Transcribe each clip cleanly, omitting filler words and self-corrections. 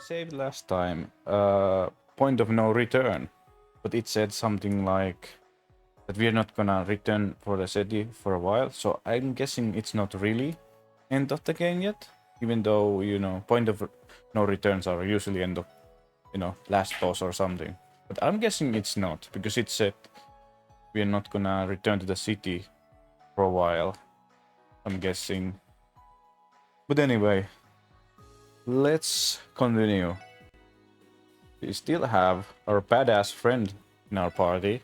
saved last time, point of no return, but it said something like that we are not gonna return for the city for a while. So I'm guessing it's not really end of the game yet, even though point of no returns are usually end of last boss or something. But I'm guessing it's not because it said we are not gonna return to the city for a while. I'm guessing. But anyway, let's continue. We still have our badass friend in our party.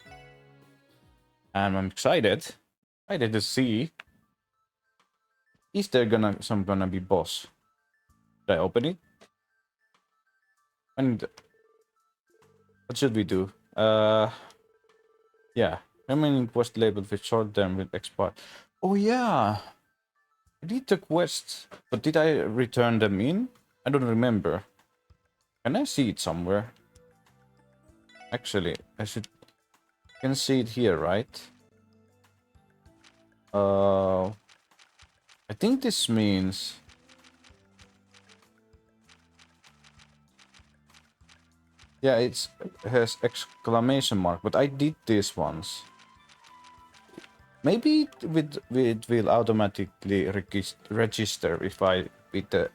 And I'm excited to see, is there gonna be boss? Should I open it? And what should we do? Yeah, remaining quest labeled with short term will expire. Oh yeah, I did the quests, but did I return them in? I don't remember. Can I see it somewhere? Actually, I can see it here, right? I think this means yeah, it has exclamation mark, but I did this once. Maybe it will automatically register if I beat the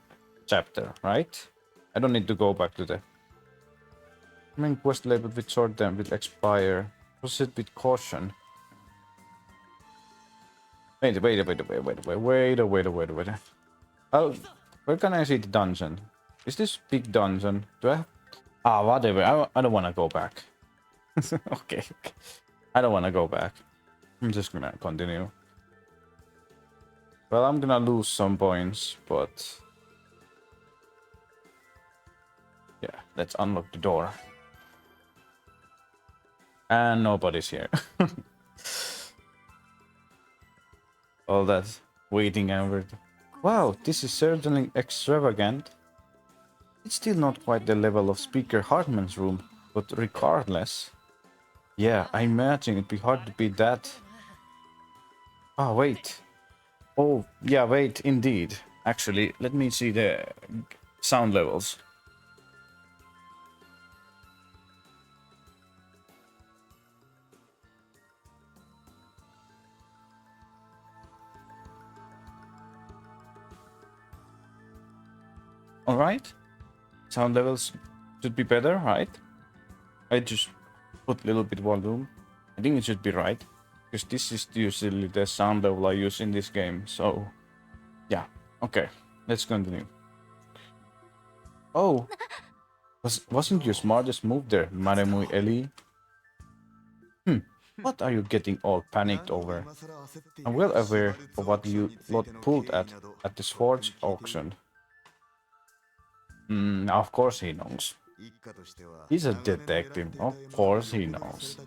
chapter, right? I don't need to go back to the main quest labeled with short term will expire. Proceed with caution. Wait. Oh, where can I see the dungeon? Is this big dungeon? Do I have... Ah, whatever. I don't want to go back. Okay. I don't want to go back. I'm just gonna continue. Well, I'm gonna lose some points, but... yeah, let's unlock the door. And nobody's here. All that waiting and wow, this is certainly extravagant. It's still not quite the level of Speaker Hartman's room, but regardless... yeah, I imagine it'd be hard to beat that. Ah, wait. Oh, yeah, wait, indeed. Actually, let me see the sound levels. Alright. Sound levels should be better, right? I just put a little bit volume. I think it should be right. Because this is usually the sound level I use in this game, so... yeah, okay. Let's continue. Oh! Wasn't your smartest move there, Madame Ellie? What are you getting all panicked over? I'm well aware of what you lot pulled at the Swords auction. Of course he knows. He's a detective, of course he knows.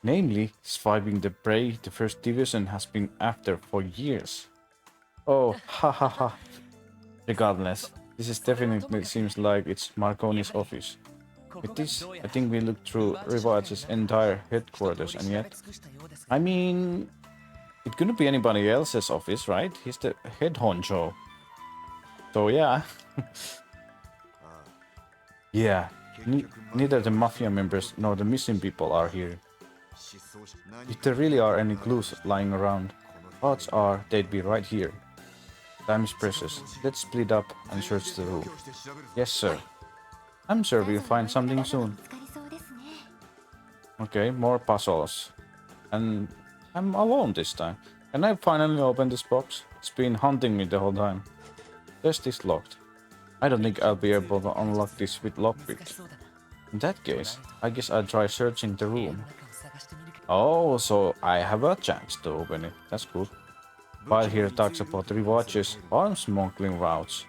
Namely, swiping the prey the First Division has been after for years. Oh, ha ha ha. Regardless, this is definitely seems like it's Marconi's office. With this, I think we looked through Rivage's entire headquarters, and yet... I mean... it couldn't be anybody else's office, right? He's the head honcho. So yeah. Yeah, neither the Mafia members nor the missing people are here. If there really are any clues lying around, odds are they'd be right here. Time is precious. Let's split up and search the room. Yes, sir. I'm sure we'll find something soon. Okay, more puzzles. And I'm alone this time. Can I finally open this box? It's been hunting me the whole time. Test is locked. I don't think I'll be able to unlock this with lockpick. In that case, I guess I'll try searching the room. Oh, so I have a chance to open it. That's good. File here talks about Rivage's arms smuggling routes.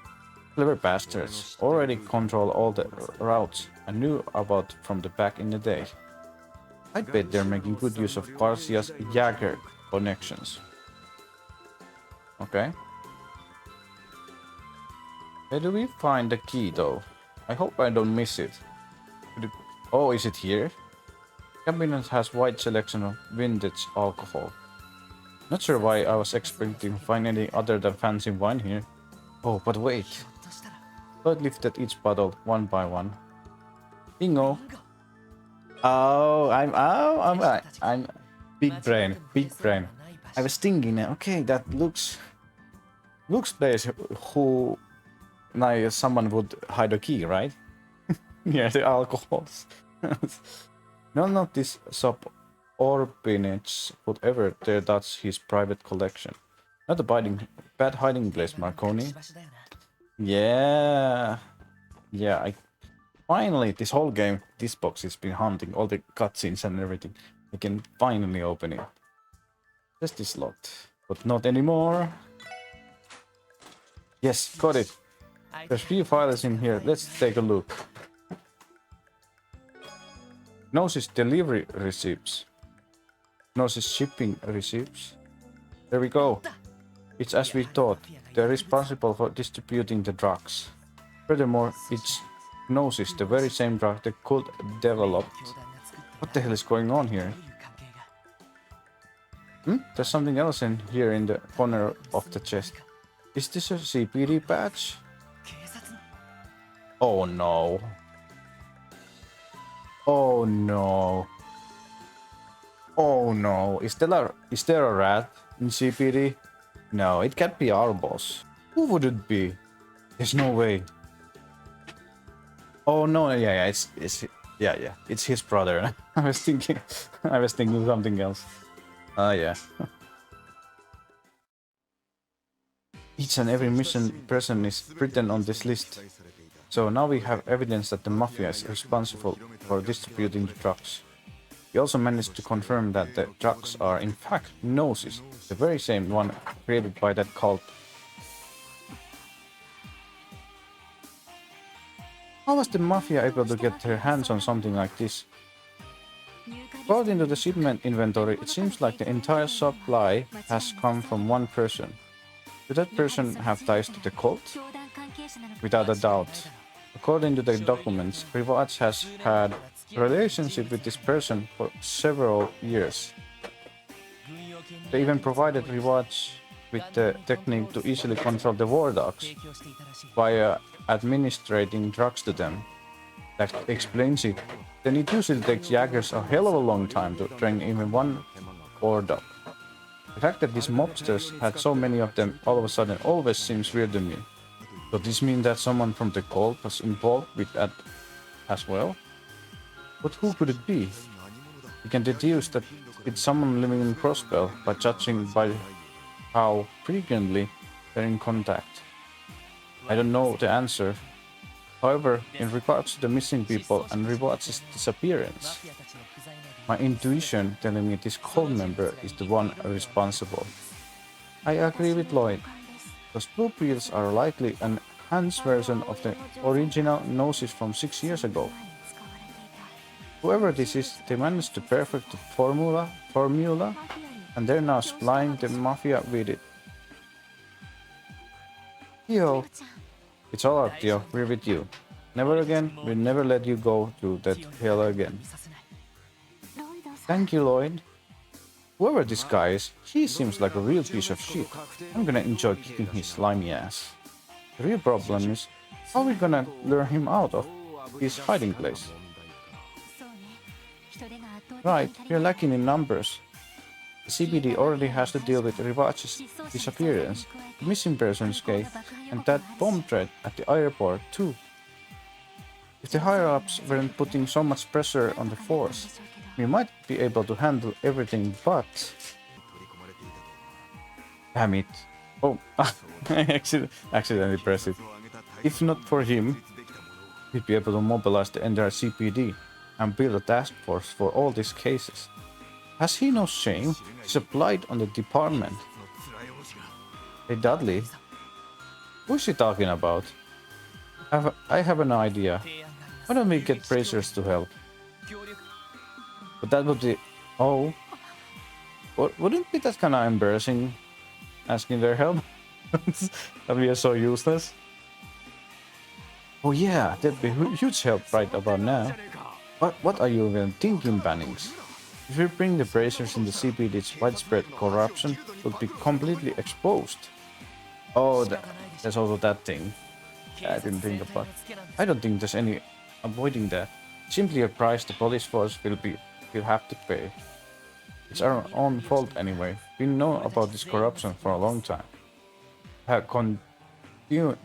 Clever bastards. Already control all the routes I knew about from the back in the day. I'd bet they're making good use of Garcia's Jaeger connections. Okay. Where do we find the key though? I hope I don't miss it. Oh, is it here? Cabinet has wide selection of vintage alcohol. Not sure why I was expecting to find anything other than fancy wine here. Oh, but wait. Lloyd lifted each bottle one by one. Bingo! Oh, I'm big brain, big brain. I was thinking, okay, that looks place who like someone would hide a key, right? Yeah, the alcohols. None of these sub-orpinages would ever dare touch his private collection. Not a bad hiding place, Marconi. Yeah. Yeah, finally, this whole game, this box has been hunting all the cutscenes and everything. I can finally open it. Test is locked, but not anymore. Yes, got it. There's 3 files in here. Let's take a look. Gnosis delivery receipts. Gnosis shipping receipts. There we go. It's as we thought. They're responsible for distributing the drugs. Furthermore, it's Gnosis, the very same drug the cult developed. What the hell is going on here? There's something else in here in the corner of the chest. Is this a CPD badge? Oh no. Oh no. Oh no. Is there a rat in CPD? No, it can't be our boss. Who would it be? There's no way. Oh no, yeah, it's his brother. I was thinking something else. Yeah. Each and every mission person is written on this list. So now we have evidence that the Mafia is responsible for distributing the drugs. We also managed to confirm that the drugs are in fact Gnosis, the very same one created by that cult. How was the Mafia able to get their hands on something like this? According to the shipment inventory, it seems like the entire supply has come from one person. Could that person have ties to the cult? Without a doubt. According to the documents, Rivach has had a relationship with this person for several years. They even provided Rivach with the technique to easily control the war dogs via administrating drugs to them. That explains it. Then it usually takes Jaggers a hell of a long time to train even one war dog. The fact that these mobsters had so many of them all of a sudden always seems weird to me. Does this mean that someone from the cult was involved with that as well? But who could it be? You can deduce that it's someone living in Crossbell by judging by how frequently they're in contact. I don't know the answer. However, in regards to the missing people and Rivach's disappearance, my intuition telling me this cult member is the one responsible. I agree with Lloyd. Those blue pills are likely an enhanced version of the original Gnosis from 6 years ago. Whoever this is, they managed to perfect the formula, and they're now supplying the Mafia with it. Theo. It's alright, Theo, we're with you. Never again, we'll never let you go through that hell again. Thank you, Lloyd. Whoever this guy is, he seems like a real piece of shit. I'm gonna enjoy kicking his slimy ass. The real problem is, how are we gonna lure him out of his hiding place? Right, we're lacking in numbers. The CBD already has to deal with Rivach's disappearance, the missing persons case, and that bomb threat at the airport too. If the higher-ups weren't putting so much pressure on the force, we might be able to handle everything, but... Damn it. Oh, I accidentally pressed it. If not for him, we'd be able to mobilize the entire CPD and build a task force for all these cases. Has he no shame? He's a blight on the department. Hey Dudley, who is he talking about? I have an idea. Why don't we get bracers to help? But that would be... Oh. Wouldn't it be that kind of embarrassing asking their help? That we are so useless. Oh yeah, that'd be huge help right about now. What are you even thinking, Bannings? If we bring the bracers in the CPD's widespread corruption would be completely exposed. Oh, there's also that thing. I didn't think about. I don't think there's any avoiding that. Simply a price the police force will have to pay. It's our own fault anyway. We know about this corruption for a long time. Have continually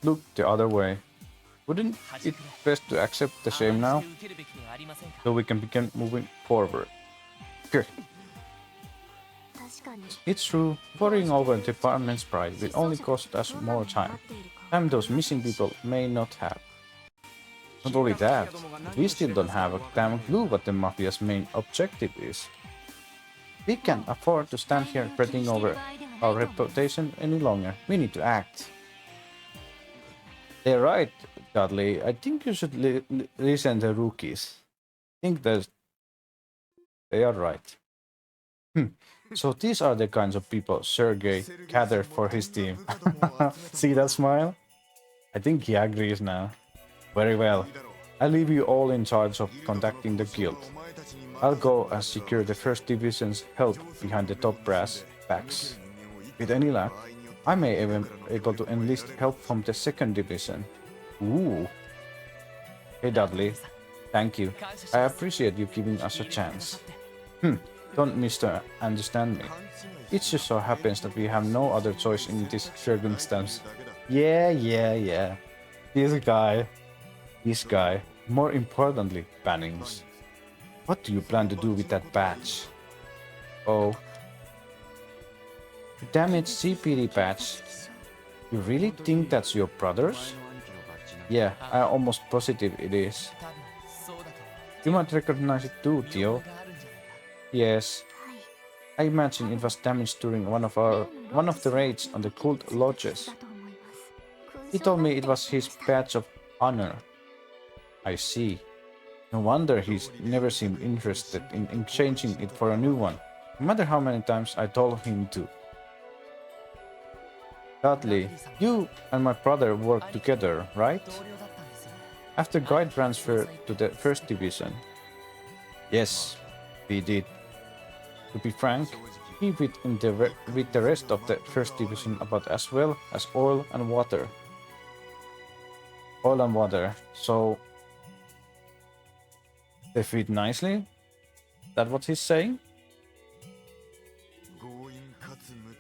look the other way. Wouldn't it best to accept the same now, so we can begin moving forward? Good. It's true, worrying over the department's pride will only cost us more time. Time those missing people may not have. Not only that, we still don't have a damn clue what the Mafia's main objective is. We can't afford to stand here fretting over our reputation any longer. We need to act. They're right, Dudley. I think you should listen to the rookies. I think that they are right. So these are the kinds of people Sergei gathered for his team. See that smile? I think he agrees now. Very well. I'll leave you all in charge of contacting the guild. I'll go and secure the first division's help behind the top brass backs. With any luck, I may even be able to enlist help from the second division. Ooh. Hey Dudley, thank you. I appreciate you giving us a chance. Don't misunderstand me. It just so happens that we have no other choice in this circumstance. Yeah. This guy. More importantly, Bannings. What do you plan to do with that badge? Oh. Damaged CPD badge. You really think that's your brother's? Yeah, I'm almost positive it is. You might recognize it too, Theo. Yes. I imagine it was damaged during one of the raids on the cult lodges. He told me it was his badge of honor. I see. No wonder he's never seemed interested in exchanging it for a new one, no matter how many times I told him to. Dudley, you and my brother worked together, right? After Guy transferred to the first division. Yes, we did. To be frank, he fit in with the rest of the first division about as well as oil and water. So they fit nicely? That what he's saying?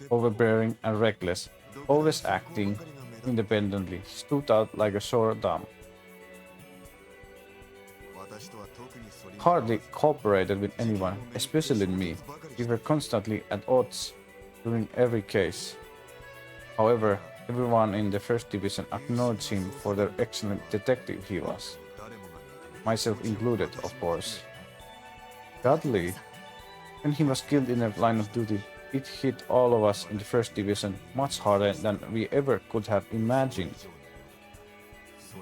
Overbearing and reckless, always acting independently, stood out like a sore thumb. Hardly cooperated with anyone, especially me. We were constantly at odds during every case. However, everyone in the first division acknowledged him for the excellent detective he was. Myself included, of course. Dudley, when he was killed in the line of duty, it hit all of us in the first division much harder than we ever could have imagined.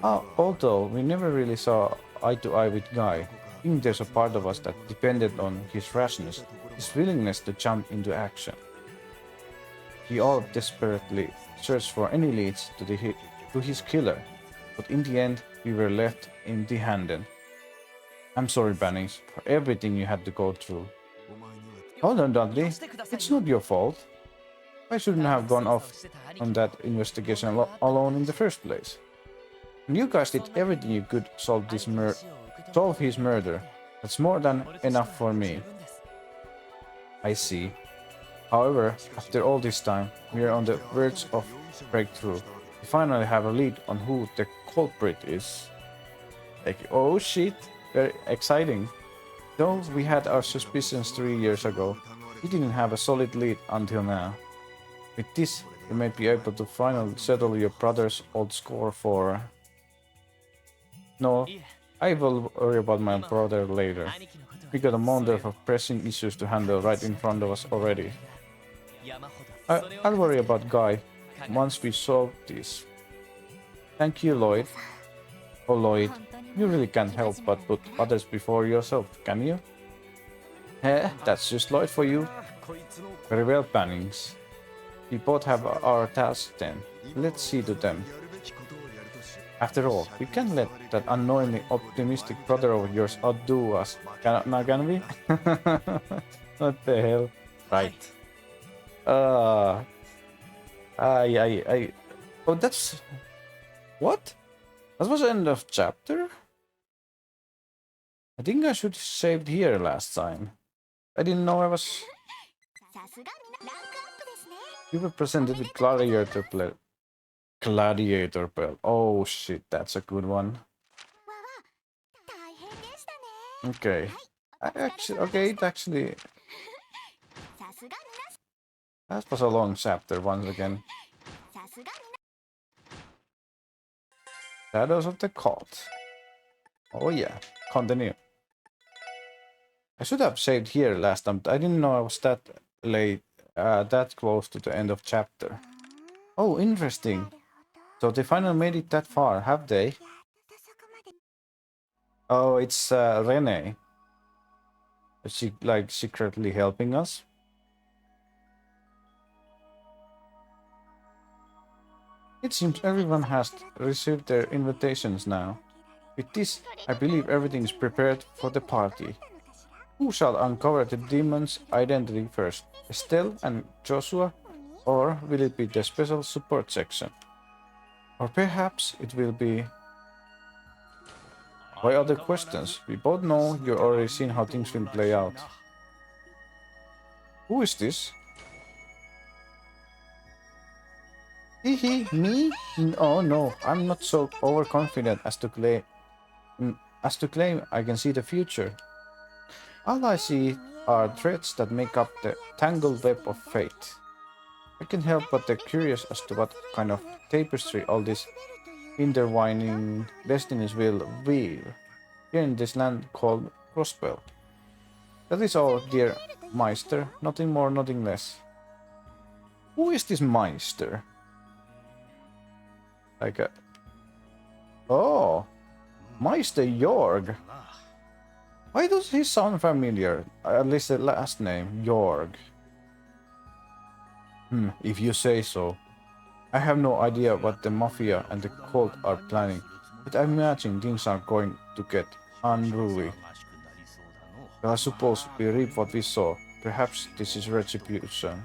Although we never really saw eye to eye with Guy, I think there's a part of us that depended on his rashness, his willingness to jump into action. We all desperately searched for any leads to his killer, but in the end we were left empty-handed. I'm sorry, Bannings, for everything you had to go through. Hold on, Dudley. It's not your fault. I shouldn't have gone off on that investigation alone in the first place. And you guys did everything you could solve his murder. That's more than enough for me. I see. However, after all this time, we are on the verge of breakthrough. We finally have a lead on who the culprit is. Like, oh shit, very exciting. Though we had our suspicions 3 years ago, we didn't have a solid lead until now. With this, you may be able to finally settle your brother's old score for... No, I will worry about my brother later. We got a mountain of pressing issues to handle right in front of us already. I'll worry about Guy once we solve this. Thank you, Lloyd. Oh, Lloyd, you really can't help but put others before yourself, can you? That's just Lloyd for you. Very well, Bannings. We both have our tasks then. Let's see to them. After all, we can't let that unknowingly optimistic brother of yours outdo us, can we? What the hell? Right. Uh, I. Oh, that's what? That was the end of chapter. I think I should have saved here last time. I didn't know I was. You were presented with gladiator play. Gladiator bell. Oh shit, that's a good one. Okay. It actually. That was a long chapter once again. Shadows of the Cult. Oh yeah, continue. I should have saved here last time. I didn't know I was that late, that close to the end of chapter. Oh, interesting. So they finally made it that far, have they? Oh, it's Renne. Is she like secretly helping us? It seems everyone has received their invitations now. With this, I believe everything is prepared for the party. Who shall uncover the demon's identity first? Estelle and Joshua? Or will it be the special support section? Or perhaps it will be... Why other questions? We both know you've already seen how things will play out. Who is this? Me? Oh no, I'm not so overconfident as to claim I can see the future. All I see are threads that make up the tangled web of fate. I can't help but be curious as to what kind of tapestry all these intertwining destinies will weave here in this land called Crossbell. That is all, dear Meister, nothing more, nothing less. Who is this Meister? Like a... Oh! Meister Jorg! Why does he sound familiar? At least the last name, Jorg. If you say so. I have no idea what the Mafia and the cult are planning, but I imagine things are going to get unruly. Well, I suppose we reap what we sow. Perhaps this is retribution.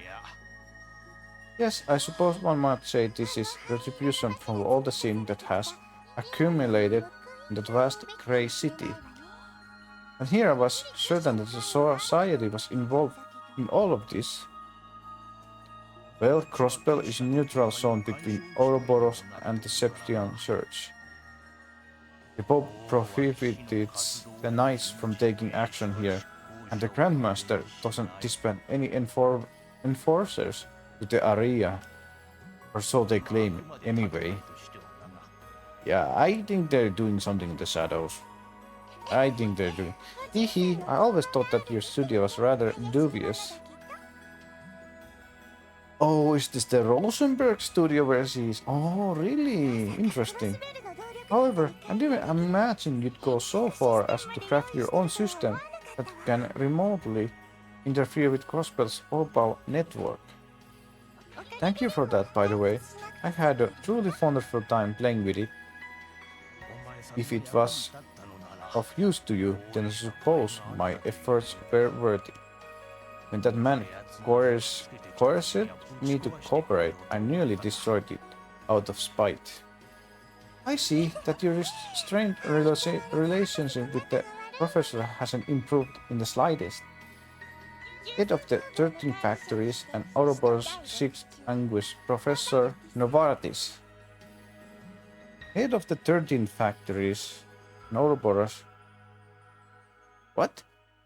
Yes, I suppose one might say this is retribution for all the sin that has accumulated in that vast grey city. And here I was certain that the society was involved in all of this. Well, Crossbell is a neutral zone between Ouroboros and the Septian Church. The Pope prohibits the knights from taking action here, and the Grandmaster doesn't disband any enforcers to the area, or so they claim anyway. Yeah, I think they're doing something in the shadows. I think they're doing... I always thought that your studio was rather dubious. Oh, is this the Rosenberg studio where she's... Oh, really? Interesting. However, I didn't imagine you'd go so far as to craft your own system that can remotely interfere with Crossbell's mobile network. Thank you for that, by the way. I had a truly wonderful time playing with it. If it was of use to you, then I suppose my efforts were worthy. When that man coerced me to cooperate, I nearly destroyed it out of spite. I see that your strained relationship with the professor hasn't improved in the slightest. Head of the 13 factories and Ouroboros' 6th Anguish, Professor Novartis. Head of the 13 factories and Ouroboros. What?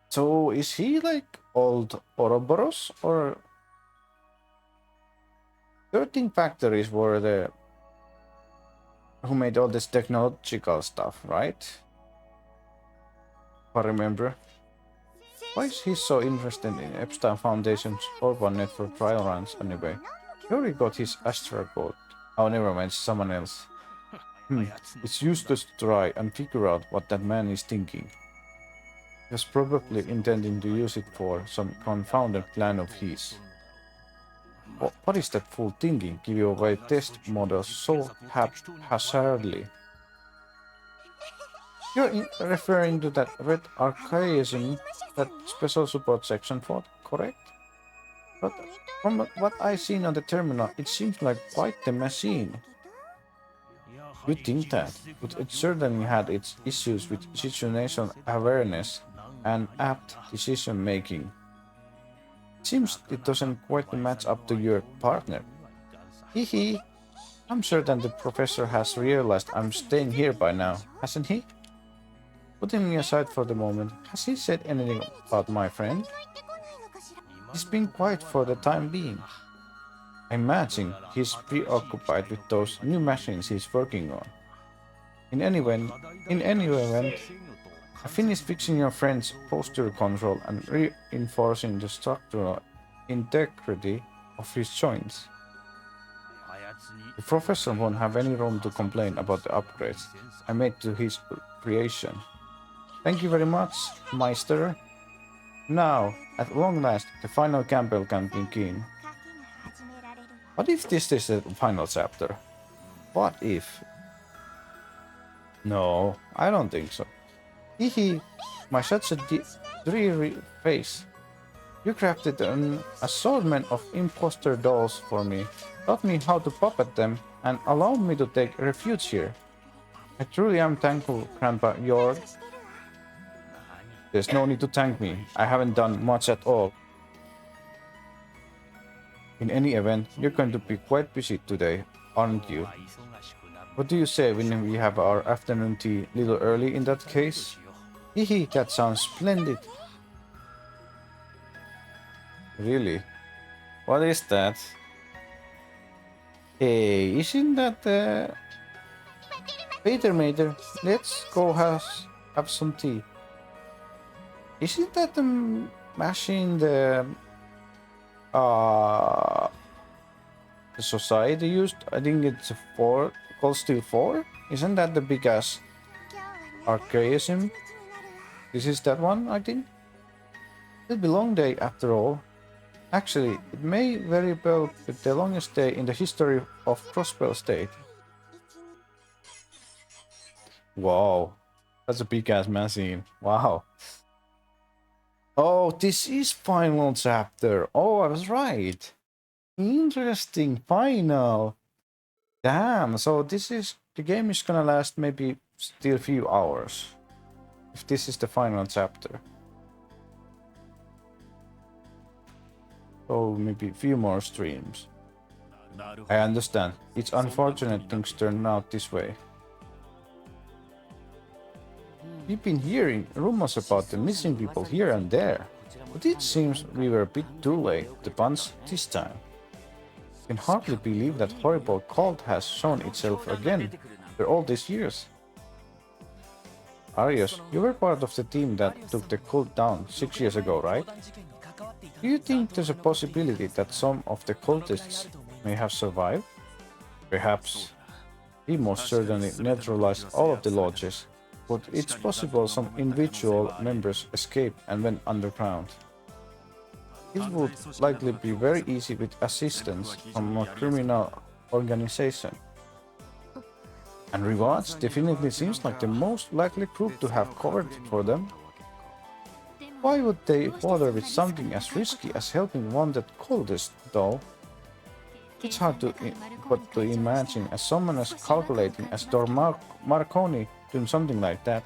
So is he like old Ouroboros, or 13 factories were the who made all this technological stuff, right? If I remember. Why is he so interested in Epstein Foundation's Orban Network trial runs anyway? He already got his Astra code. Oh, never mind, someone else. It's useless to try and figure out what that man is thinking. He was probably intending to use it for some confounded plan of his. What is that fool thinking? Give away test models so haphazardly. You're referring to that red archaism that special support section fought, correct? But from what I've seen on the terminal, it seems like quite the machine. You think that, but it certainly had its issues with situation awareness and apt decision making. Seems it doesn't quite match up to your partner. Hehe, I'm certain the professor has realized I'm staying here by now, hasn't he? Putting me aside for the moment, has he said anything about my friend? He's been quiet for the time being. I imagine he's preoccupied with those new machines he's working on. In any event, I finished fixing your friend's posture control and reinforcing the structural integrity of his joints. The professor won't have any room to complain about the upgrades I made to his creation. Thank you very much, Meister. Now, at long last, the final campbell can begin. What if this is the final chapter? What if? No, I don't think so. Hehe, my such a dreary face. You crafted an assortment of imposter dolls for me, taught me how to puppet them, and allowed me to take refuge here. I truly am thankful, Grandpa York. There's no need to thank me. I haven't done much at all. In any event, you're going to be quite busy today, aren't you? What do you say when we have our afternoon tea a little early in that case? Hehe, that sounds splendid. Really? What is that? Hey, isn't that Peter Mater? Let's go have some tea. Isn't that the machine uh the society used? I think it's a 4 called Steel 4? Isn't that the big ass archaism? This is that one, I think. It'll be a long day after all. Actually, it may very well be the longest day in the history of Crossbell State. Wow, that's a big ass machine. Wow. Oh, this is final chapter. Oh, I was right. Interesting, final. Damn, so the game is gonna last maybe still a few hours. If this is the final chapter. So maybe a few more streams. I understand. It's unfortunate things turn out this way. We've been hearing rumors about the missing people here and there, but it seems we were a bit too late to punch this time. I can hardly believe that horrible cult has shown itself again after all these years. Arius, you were part of the team that took the cult down 6 years ago, right? Do you think there's a possibility that some of the cultists may have survived? Perhaps. We most certainly neutralized all of the lodges, but it's possible some individual members escaped and went underground. This would likely be very easy with assistance from a criminal organization. And Rewards definitely seems like the most likely group to have covered for them. Why would they bother with something as risky as helping wanted cultists, though? It's hard to imagine as someone as calculating as Dor Marconi doing something like that.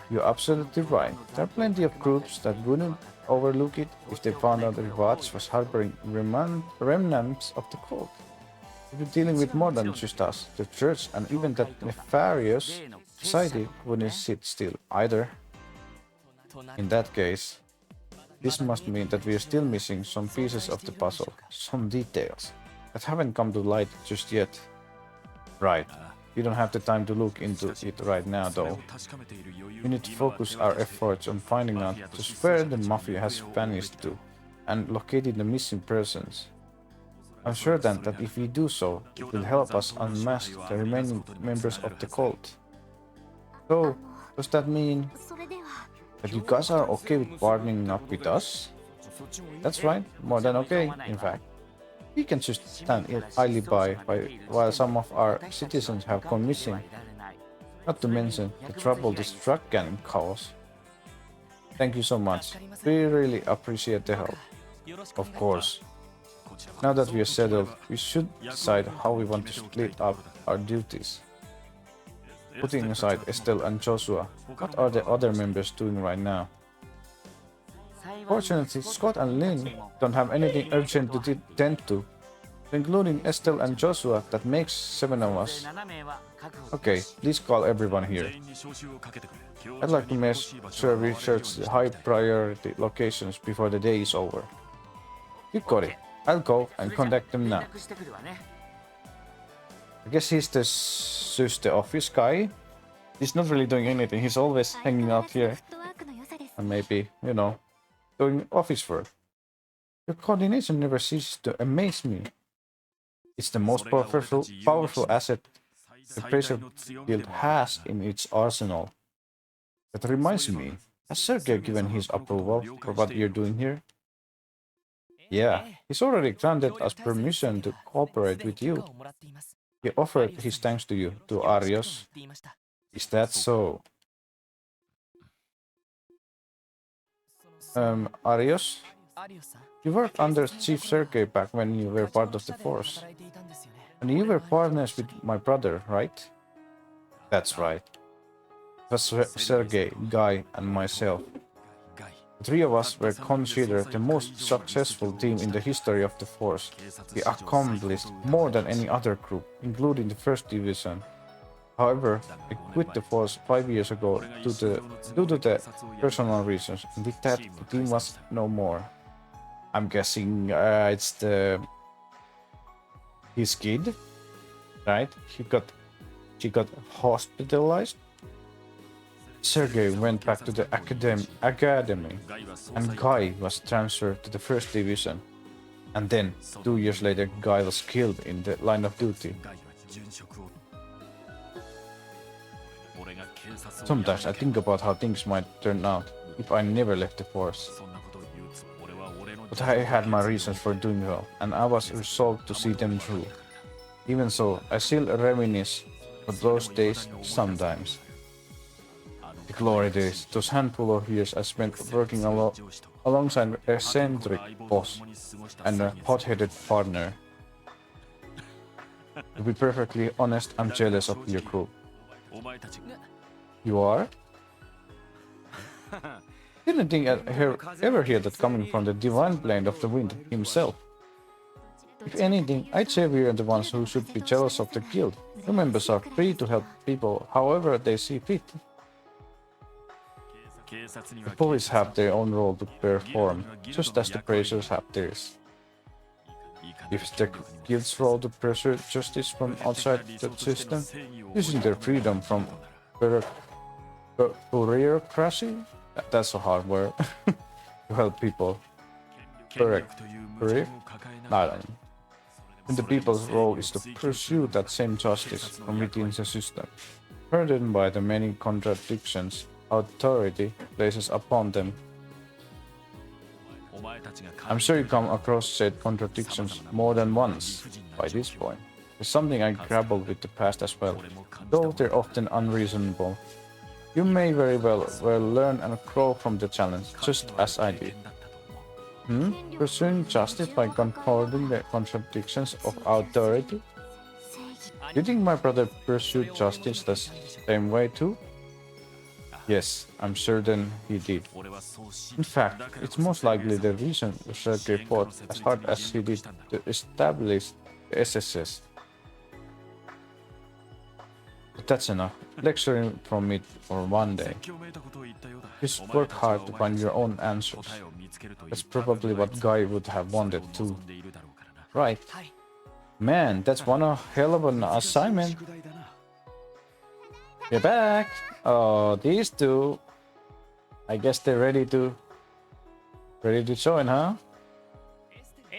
You're absolutely right. There are plenty of groups that wouldn't overlook it if they found out Rewards was harboring remnants of the cult. If you're dealing with more than just us, the church and even that nefarious society wouldn't sit still either. In that case, this must mean that we are still missing some pieces of the puzzle, some details that haven't come to light just yet. Right. We don't have the time to look into it right now, though. We need to focus our efforts on finding out just where the Mafia has vanished to and locating the missing persons. I'm sure then that if we do so, it will help us unmask the remaining members of the cult. So, does that mean that you guys are okay with partnering up with us? That's right, more than okay, in fact. We can just stand idly by while some of our citizens have gone missing. Not to mention the trouble this drug can cause. Thank you so much. We really appreciate the help. Of course. Now that we are settled, we should decide how we want to split up our duties. Putting aside Estelle and Joshua, what are the other members doing right now? Fortunately, Scott and Lynn don't have anything urgent to tend to. Including Estelle and Joshua, that makes 7 of us. Okay, please call everyone here. I'd like to make sure we search the high priority locations before the day is over. You got it. I'll go and contact them now. I guess he's the sister office guy. He's not really doing anything. He's always hanging out here. And maybe, you know, doing office work. Your coordination never ceases to amaze me. It's the most powerful asset the Pressure Guild has in its arsenal. That reminds me, has Sergei given his approval for what you're doing here? Yeah, he's already granted us permission to cooperate with you. He offered his thanks to you, to Arios. Is that so? Arios? You worked under Chief Sergei back when you were part of the force. And you were partners with my brother, right? That's right. It was Sergei, Guy, and myself. The 3 of us were considered the most successful team in the history of the force. We accomplished more than any other group, including the First Division. However, I quit the force 5 years ago due to the personal reasons, and with that, the team was no more. I'm guessing it's his kid, right? She got hospitalized. Sergei went back to the academy, and Guy was transferred to the First Division. And then, 2 years later, Guy was killed in the line of duty. Sometimes I think about how things might turn out if I never left the force. But I had my reasons for doing so, and I was resolved to see them through. Even so, I still reminisce of those days sometimes. The glory days, those handful of years I spent working alongside an eccentric boss and a hot-headed partner. To be perfectly honest, I'm jealous of your group. You are? Didn't think I'd ever hear that coming from the divine plane of the wind himself. If anything, I'd say we're the ones who should be jealous of the guild. The members are free to help people however they see fit. The police have their own role to perform, just as the praisers have theirs. If the guild's role to pursue justice from outside the system, using their freedom from bureaucracy, that's a hard word, to help people. Correct. And the people's role is to pursue that same justice from within the system, burdened by the many contradictions authority places upon them. I'm sure you come across said contradictions more than once by this point. It's something I grappled with the past as well, though they're often unreasonable. You may very well learn and grow from the challenge, just as I did. Pursuing justice by confronting the contradictions of authority? Do you think my brother pursued justice the same way too? Yes, I'm certain he did. In fact, it's most likely the reason Sergei fought as hard as he did to establish the SSS. But that's enough. Lecturing from me for one day. Just work hard to find your own answers. That's probably what Guy would have wanted too. Right. Man, that's one hell of an assignment. You're back. Oh, these two. I guess they're ready to join, huh?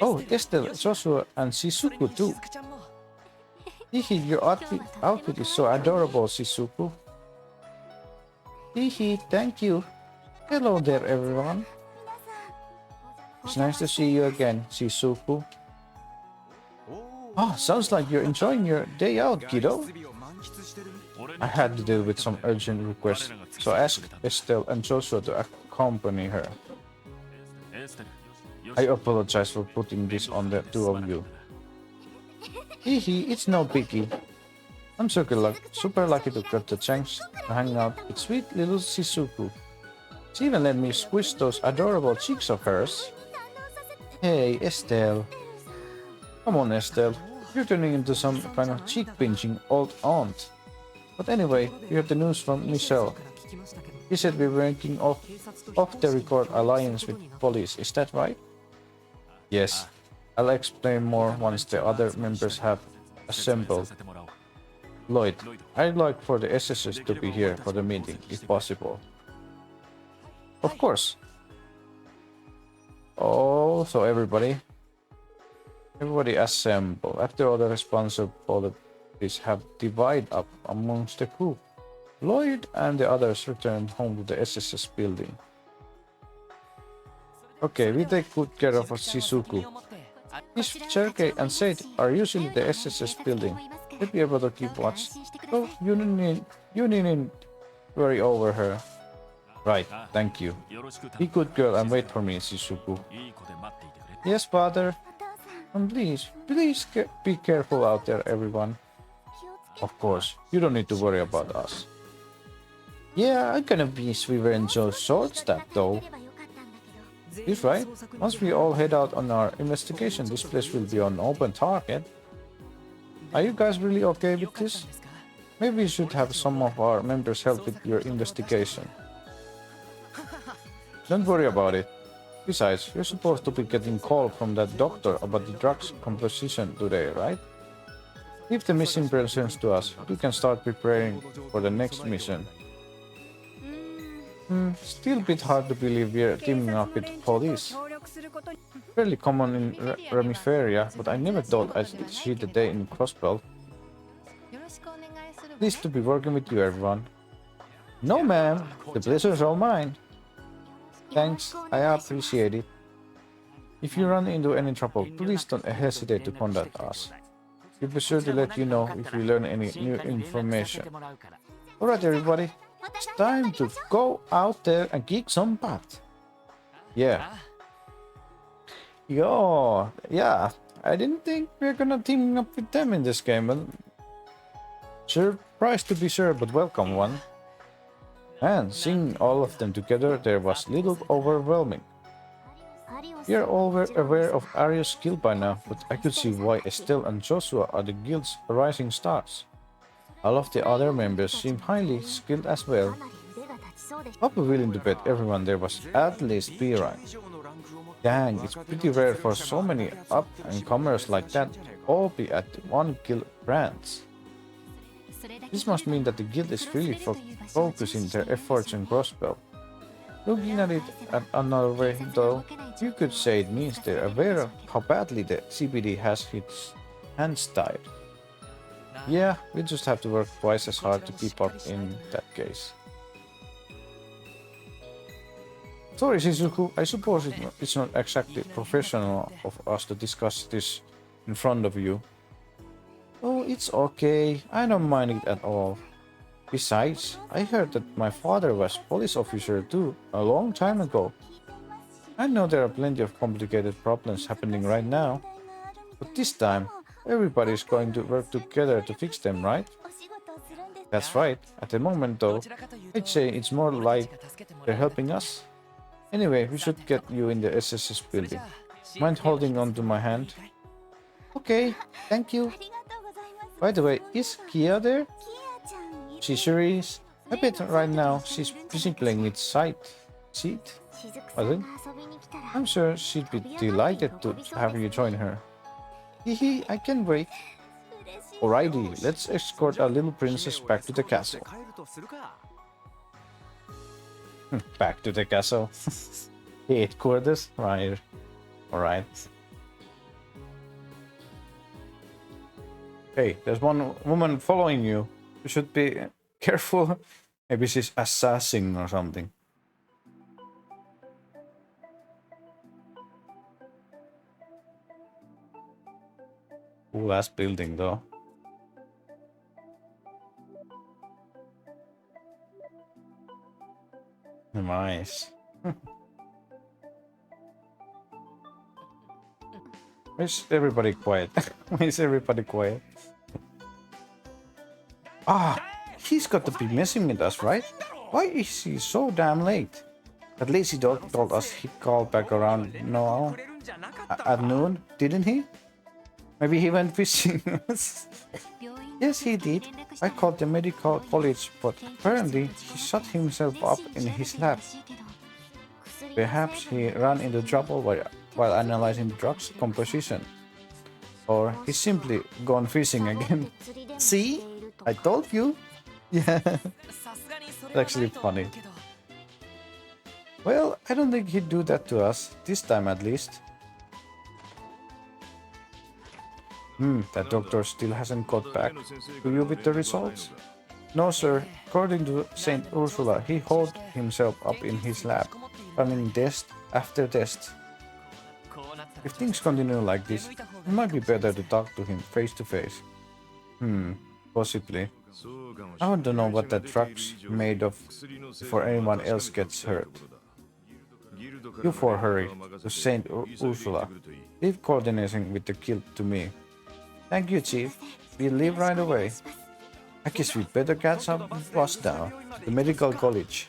Oh, Estelle, Joshua, and Shizuku too. Hihi, your outfit is so adorable, Shizuku. Hihi, thank you. Hello there, everyone. It's nice to see you again, Shizuku. Ah, sounds like you're enjoying your day out, kiddo. I had to deal with some urgent requests, so I asked Estelle and Joshua to accompany her. I apologize for putting this on the two of you. Hehe, it's no biggie. I'm super lucky to get the chance to hang out with sweet little Shizuku. She even let me squish those adorable cheeks of hers. Hey, Estelle. Come on, Estelle. You're turning into some kind of cheek-pinching old aunt. But anyway, we heard the news from Michelle. He said we were making off the record alliance with police, is that right? Yes. I'll explain more once the other members have assembled. Lloyd, I'd like for the SSS to be here for the meeting, if possible. Of course. Oh, so everybody assemble. After all the responsibilities have divided up amongst the group, Lloyd and the others returned home to the SSS building. Okay, we take good care of Shizuku. Miss Cherke and Sade are usually the SSS building. They'll be able to keep watch. So you needn't worry over her. Right, thank you. Be good girl and wait for me, Shizuku. Yes, father. And please be careful out there, everyone. Of course, you don't need to worry about us. Yeah, I'm gonna be Sweaver and Joe's short stack though. He's right. Once we all head out on our investigation, this place will be an open target. Are you guys really okay with this? Maybe we should have some of our members help with your investigation. Don't worry about it. Besides, you're supposed to be getting call from that doctor about the drugs composition today, right? Leave the missing persons to us. We can start preparing for the next mission. Still a bit hard to believe we're teaming up with police. Fairly common in Remiferia, but I never thought I'd see the day in Crossbelt. Pleased to be working with you, everyone. No, ma'am. The pleasure's all mine. Thanks, I appreciate it. If you run into any trouble, please don't hesitate to contact us. We'll be sure to let you know if we learn any new information. Alright, everybody. It's time to go out there and kick some butt. Yeah. Yeah. I didn't think we were gonna team up with them in this game, but surprised to be sure, but welcome one. And seeing all of them together, there was little overwhelming. We are all aware of Arya's skill by now, but I could see why Estelle and Joshua are the guild's rising stars. All of the other members seem highly skilled as well. I'll be willing to bet everyone there was at least B rank. Dang, it's pretty rare for so many up-and-comers like that to all be at one guild branch. This must mean that the guild is really focusing their efforts on Crossbell. Looking at it another way, though, you could say it means they're aware of how badly the CBD has its hands tied. Yeah, we just have to work twice as hard to keep up in that case. Sorry, Shizuku, I suppose it's not exactly professional of us to discuss this in front of you. Oh, it's okay. I don't mind it at all. Besides, I heard that my father was police officer too, a long time ago. I know there are plenty of complicated problems happening right now, but this time, everybody's going to work together to fix them, right? That's right. At the moment though, I'd say it's more like they're helping us. Anyway, we should get you in the SSS building. Mind holding on to my hand? Okay, thank you. By the way, is Kia there? She sure is. I bet right now she's busy playing with Seed. Was it? I'm sure she'd be delighted to have you join her. Hehe, I can't wait. Alrighty, let's escort our little princess back to the castle. Back to the castle. Headquarters? Right. Alright. Hey, there's one woman following you. You should be careful. Maybe she's assassin or something. Cool ass building though. Nice. Why is everybody quiet? Why is everybody quiet? Ah, he's got to be messing with us, right? Why is he so damn late? At least he told us he called back around no at noon, didn't he? Maybe he went fishing. Yes, he did. I called the medical college, but apparently he shut himself up in his lab. Perhaps he ran into trouble while analyzing the drug's composition. Or he's simply gone fishing again. See? I told you. Yeah, it's actually funny. Well, I don't think he'd do that to us, this time at least. That doctor still hasn't got back to you with the results? No, sir. According to Saint Ursula, he holed himself up in his lab, running test after test. If things continue like this, it might be better to talk to him face to face. Possibly. I want to know what that drug's made of before anyone else gets hurt. You four hurry to Saint Ursula. Leave coordinating with the guild to me. Thank you, Chief. We'll leave right away. I guess we'd better catch up with us now. The medical college.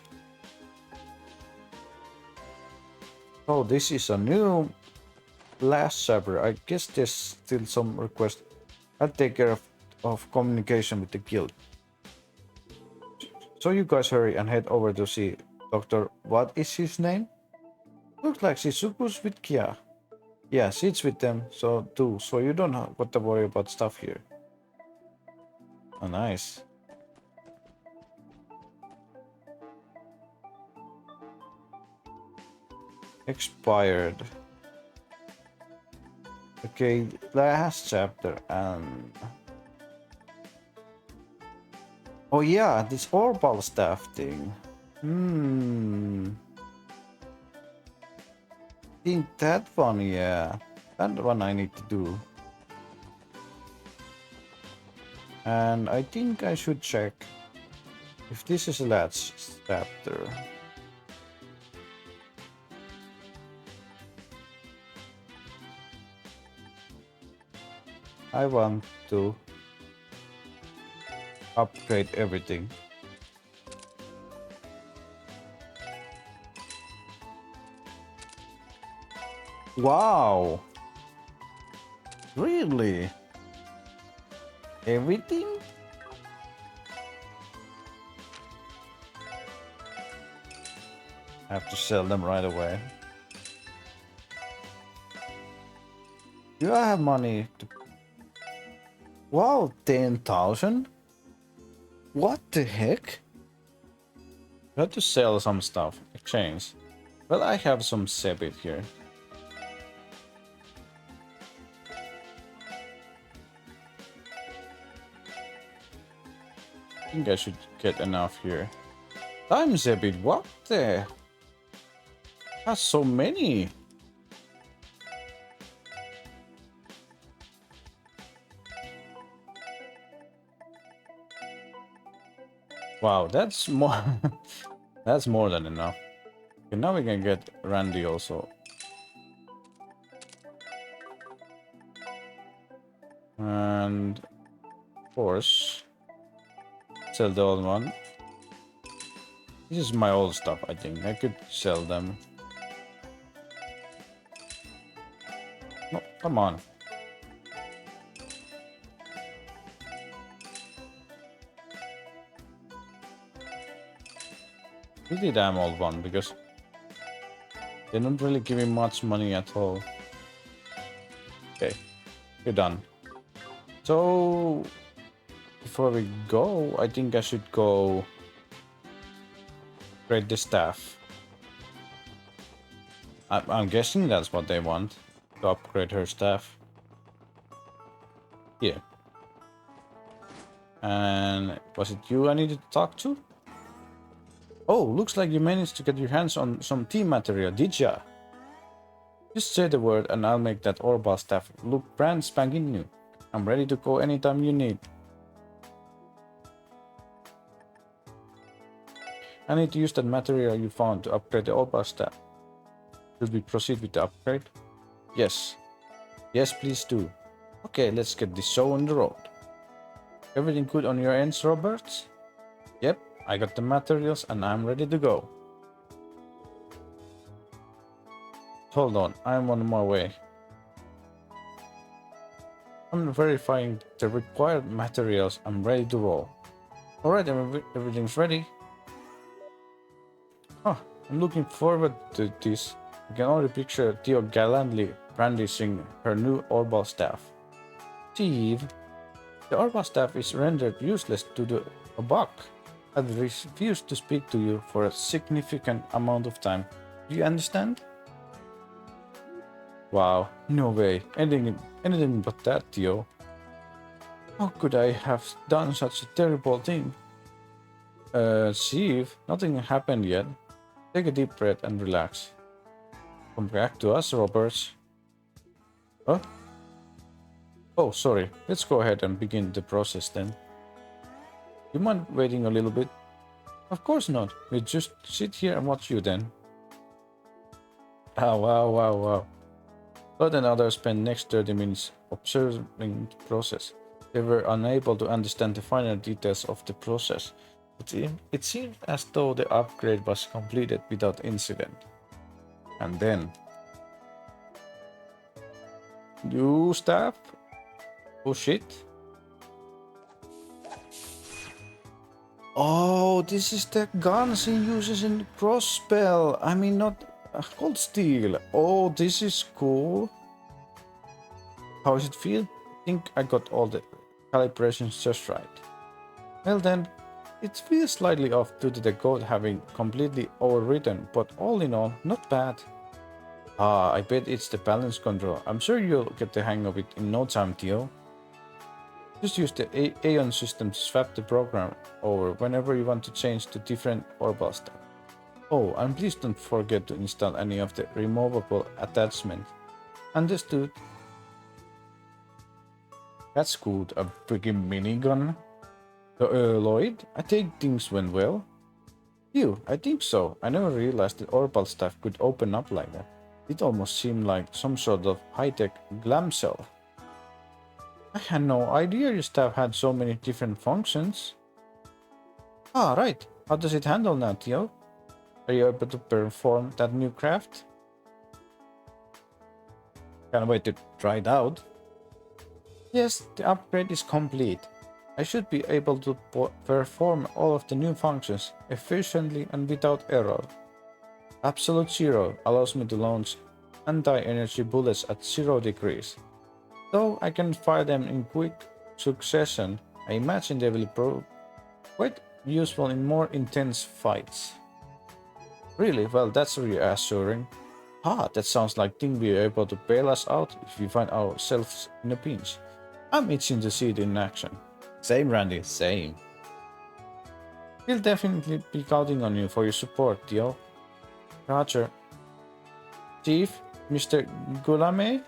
Oh, this is a new last chapter. I guess there's still some request. I'll take care of communication with the guild. So you guys hurry and head over to see Dr. What is his name? Looks like she's supposed with Kia. Yeah, she's with them, so you don't have to worry about stuff here. Oh, nice. Expired. Okay, last chapter and... Oh yeah, this orbital staff thing. Think that one, yeah. That one I need to do. And I think I should check if this is a last chapter. I want to upgrade everything. Wow! Really? Everything? I have to sell them right away. Do I have money to... Wow, 10,000? What the heck? I have to sell some stuff. Exchange. Well, I have some Sebit here. I think I should get enough here. Time Sebit, what the? That's so many. Wow, that's more. That's more than enough. Okay, now we can get Randy also. And of course, sell the old one. This is my old stuff, I think. I could sell them. No, come on. Really damn old one, because they don't really give me much money at all. Okay, we're done. So, before we go, I think I should go upgrade the staff. I'm guessing that's what they want, to upgrade her staff. Here. And was it you I needed to talk to? Oh, looks like you managed to get your hands on some team material, did ya? Just say the word and I'll make that orbital staff look brand spanking new. I'm ready to go anytime you need. I need to use that material you found to upgrade the orbital staff. Should we proceed with the upgrade? Yes. Yes, please do. Okay, let's get this show on the road. Everything good on your ends, Roberts? Yep, I got the materials and I'm ready to go. Hold on, I'm on my way. I'm verifying the required materials. I'm ready to roll. Alright, everything's ready. Huh, I'm looking forward to this. I can already picture Theo gallantly brandishing her new Orbal staff. Steve, the Orbal staff is rendered useless due to a bug. I've refused to speak to you for a significant amount of time. Do you understand? Wow, no way. Anything but that, Theo. How could I have done such a terrible thing? Steve, nothing happened yet. Take a deep breath and relax. Come back to us, Roberts. Huh? Oh, sorry. Let's go ahead and begin the process then. You mind waiting a little bit? Of course not. We'll just sit here and watch you then. Ah, wow. Todd and others spent next 30 minutes observing the process. They were unable to understand the finer details of the process. It seemed as though the upgrade was completed without incident. And then... New staff? Oh shit. Oh, this is the guns he uses in Crossspell. I mean, not Cold Steel. Oh, this is cool. How does it feel? I think I got all the calibrations just right. Well then, it feels slightly off due to the code having completely overwritten, but all in all, not bad. Ah, I bet it's the balance control. I'm sure you'll get the hang of it in no time, Theo. Just use the Aeon system to swap the program over whenever you want to change to different Orbal stuff. Oh, and please don't forget to install any of the removable attachments. Understood. That's good, a freaking minigun. Lloyd, I think things went well. You, I think so. I never realized that Orbal stuff could open up like that. It almost seemed like some sort of high-tech glam cell. I had no idea your staff had so many different functions. Ah, right. How does it handle now, Theo? Are you able to perform that new craft? Can't wait to try it out. Yes, the upgrade is complete. I should be able to perform all of the new functions efficiently and without error. Absolute Zero allows me to launch anti-energy bullets at 0 degrees. Though I can fire them in quick succession, I imagine they will prove quite useful in more intense fights. Really? Well, that's reassuring. Ah, that sounds like thing we're able to bail us out if we find ourselves in a pinch. I'm itching to see it in action. Same, Randy, same. We'll definitely be counting on you for your support, Theo. Roger. Chief, Mr. Gulame,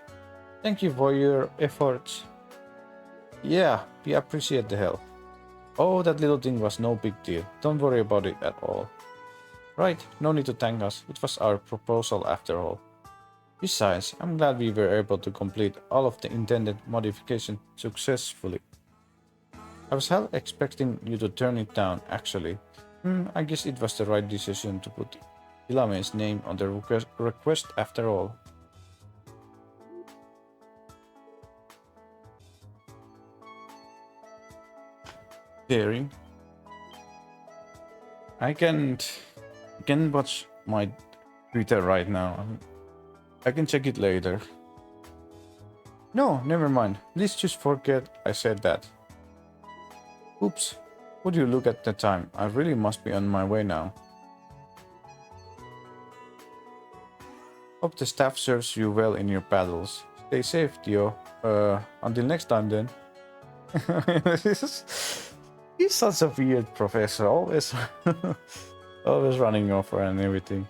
thank you for your efforts. Yeah, we appreciate the help. Oh, that little thing was no big deal. Don't worry about it at all. Right, no need to thank us. It was our proposal after all. Besides, I'm glad we were able to complete all of the intended modifications successfully. I was hell expecting you to turn it down, actually. I guess it was the right decision to put Ilame's name on the request after all. Daring. I can't watch my Twitter right now. I can check it later. No, never mind. Let's just forget I said that. Oops. Would you look at the time? I really must be on my way now. Hope the staff serves you well in your battles. Stay safe, Theo. Until next time then. He's such a weird professor, always always running over and everything.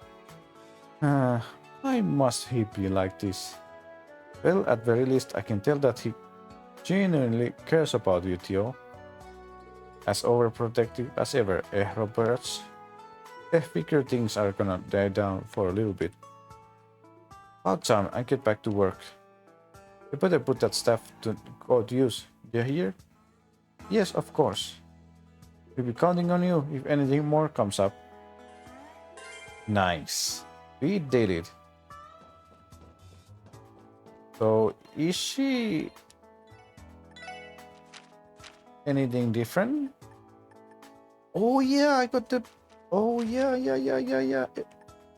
Why must he be like this? Well, at very least I can tell that he genuinely cares about you, Theo. As overprotective as ever, Roberts? I figure things are gonna die down for a little bit. About time I get back to work. You better put that stuff to go to use. You hear? Yes, of course. We'll be counting on you if anything more comes up. Nice. We did it. So, is she anything different? Oh yeah, I got the... Oh yeah.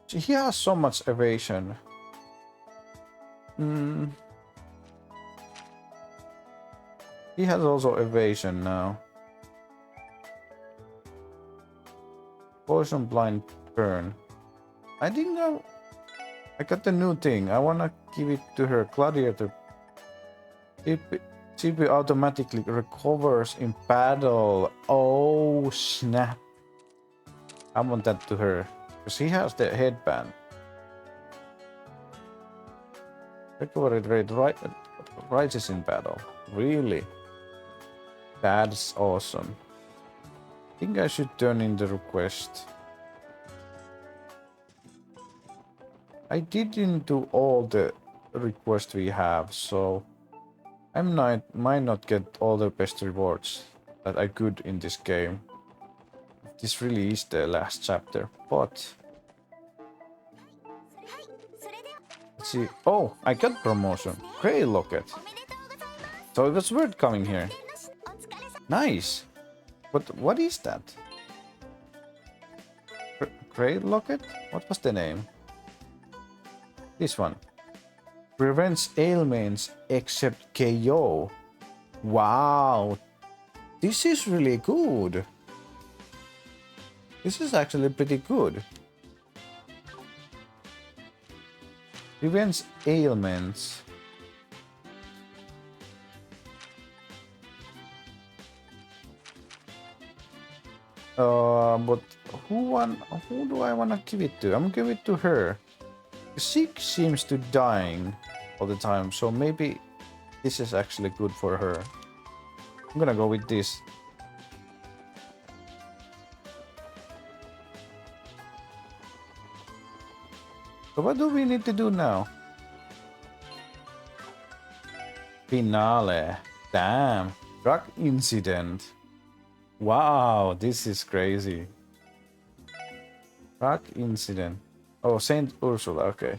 He has so much evasion. He has also evasion now. Poison blind burn. I think I got the new thing. I wanna give it to her. Gladiator. CP automatically recovers in battle. Oh snap. I want that to her. Because he has the headband. Recovery rate rises in battle. Really? That's awesome. I think I should turn in the request. I didn't do all the requests we have, so I might not get all the best rewards that I could in this game. This really is the last chapter, but let's see. Oh, I got promotion. Grey Locket. So it was worth coming here. Nice. But what is that? Grey Locket? What was the name? This one. Prevents ailments except KO. Wow. This is really good. This is actually pretty good. Prevents ailments. But who do I wanna give it to? I'm gonna give it to her. She seems to dying all the time, so maybe this is actually good for her. I'm gonna go with this. So what do we need to do now? Finale. Damn. Truck incident. Wow, this is crazy. Truck incident. Oh, Saint Ursula, okay.